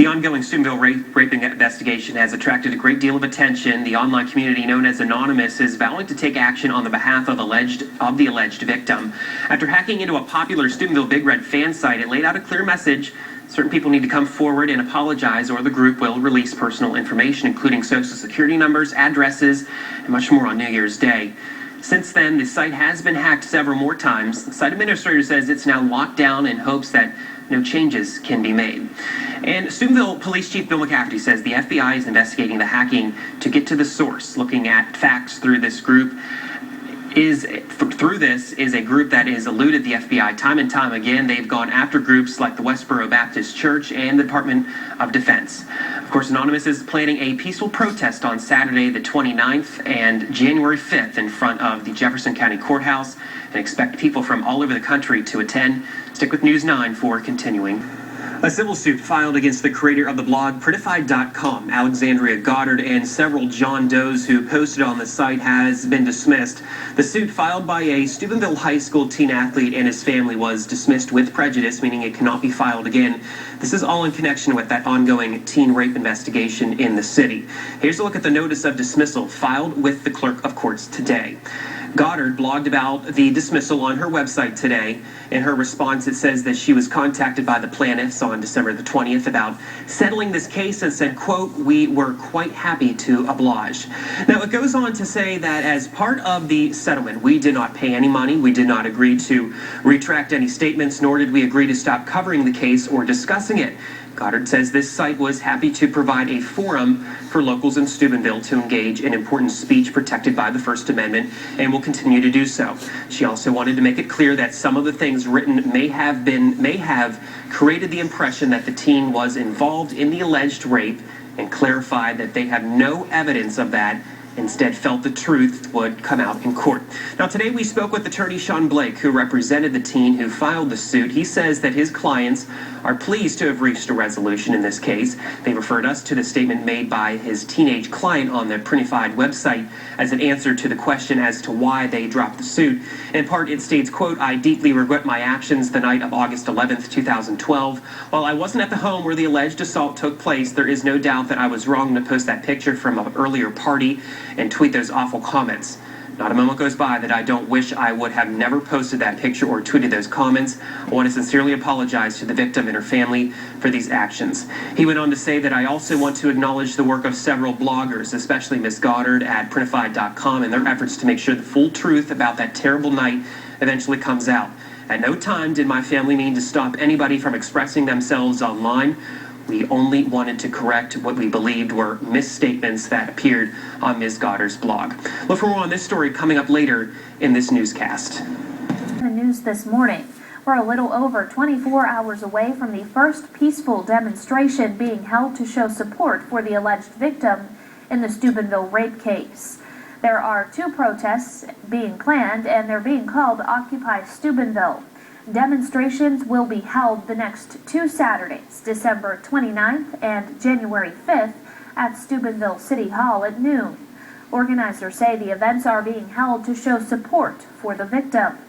ongoing Steubenville rape investigation has attracted a great deal of attention. The online community known as Anonymous is vowing to take action on the behalf of the alleged victim. After hacking into a popular Steubenville Big Red fan site, it laid out a clear message. Certain people need to come forward and apologize, or the group will release personal information, including social security numbers, addresses, and much more on New Year's Day. Since then, the site has been hacked several more times. The site administrator says it's now locked down in hopes that no changes can be made. And Steubenville Police Chief Bill McCafferty says the FBI is investigating the hacking to get to the source. Looking at facts through this group is a group that has eluded the FBI time and time again. They've gone after groups like the Westboro Baptist Church and the Department of Defense. Of course, Anonymous is planning a peaceful protest on Saturday the 29th and January 5th in front of the Jefferson County Courthouse, and expect people from all over the country to attend. Stick with News 9 for continuing. A civil suit filed against the creator of the blog Prettified.com, Alexandria Goddard, and several John Does who posted on the site has been dismissed. The suit, filed by a Steubenville high school teen athlete and his family, was dismissed with prejudice, meaning it cannot be filed again. This is all in connection with that ongoing teen rape investigation in the city. Here's a look at the notice of dismissal filed with the clerk of courts today. Goddard blogged about the dismissal on her website today. In her response, it says that she was contacted by the plaintiffs on December the 20th about settling this case and said, quote, "We were quite happy to oblige." Now, it goes on to say that as part of the settlement, we did not pay any money, we did not agree to retract any statements, nor did we agree to stop covering the case or discussing it. Goddard says this site was happy to provide a forum for locals in Steubenville to engage in important speech protected by the First Amendment, and will continue to do so. She also wanted to make it clear that some of the things written may have created the impression that the teen was involved in the alleged rape, and clarified that they have no evidence of that, instead felt the truth would come out in court. Now, today we spoke with attorney Sean Blake, who represented the teen who filed the suit. He says that his clients are pleased to have reached a resolution in this case. They referred us to the statement made by his teenage client on the Prettified website as an answer to the question as to why they dropped the suit. In part, it states, quote, "I deeply regret my actions the night of August 11th, 2012. While I wasn't at the home where the alleged assault took place, there is no doubt that I was wrong to post that picture from an earlier party and tweet those awful comments. Not a moment goes by that I don't wish I would have never posted that picture or tweeted those comments. I want to sincerely apologize to the victim and her family for these actions." He went on to say that I also want to acknowledge the work of several bloggers, especially Ms. Goddard at Prettified.com, and their efforts to make sure the full truth about that terrible night eventually comes out. At no time did my family mean to stop anybody from expressing themselves online. We only wanted to correct what we believed were misstatements that appeared on Ms. Goddard's blog. Look for more on this story coming up later in this newscast. The news this morning. We're a little over 24 hours away from the first peaceful demonstration being held to show support for the alleged victim in the Steubenville rape case. There are 2 protests being planned, and they're being called Occupy Steubenville. Demonstrations will be held the next 2 Saturdays, December 29th and January 5th, at Steubenville City Hall at noon. Organizers say the events are being held to show support for the victim.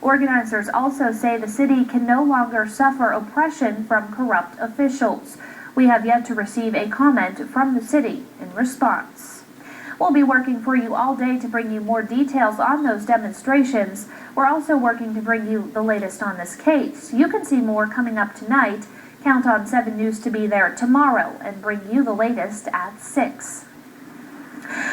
Organizers also say the city can no longer suffer oppression from corrupt officials. We have yet to receive a comment from the city in response. We'll be working for you all day to bring you more details on those demonstrations. We're also working to bring you the latest on this case. You can see more coming up tonight. Count on 7 News to be there tomorrow and bring you the latest at 6.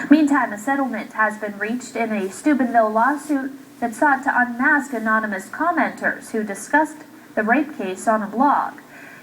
Meantime, a settlement has been reached in a Steubenville lawsuit that sought to unmask anonymous commenters who discussed the rape case on a blog.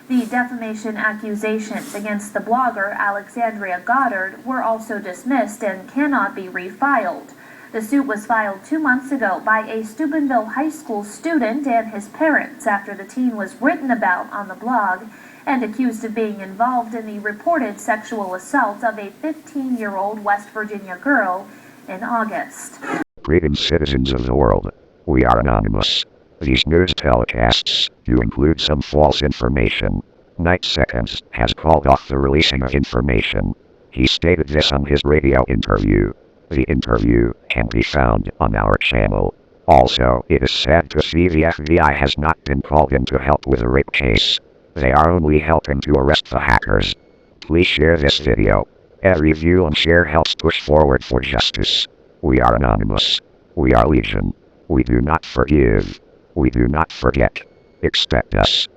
The defamation accusations against the blogger Alexandria Goddard were also dismissed and cannot be refiled. The suit was filed 2 months ago by a Steubenville high school student and his parents after the teen was written about on the blog and accused of being involved in the reported sexual assault of a 15-year-old West Virginia girl in August. Greetings, citizens of the world. We are anonymous. These news telecasts do include some false information. Night Seconds has called off the releasing of information. He stated this on his radio interview. The interview can be found on our channel. Also, it is sad to see the FBI has not been called in to help with the rape case. They are only helping to arrest the hackers. Please share this video. Every view and share helps push forward for justice. We are anonymous. We are legion. We do not forgive. We do not forget. Expect us.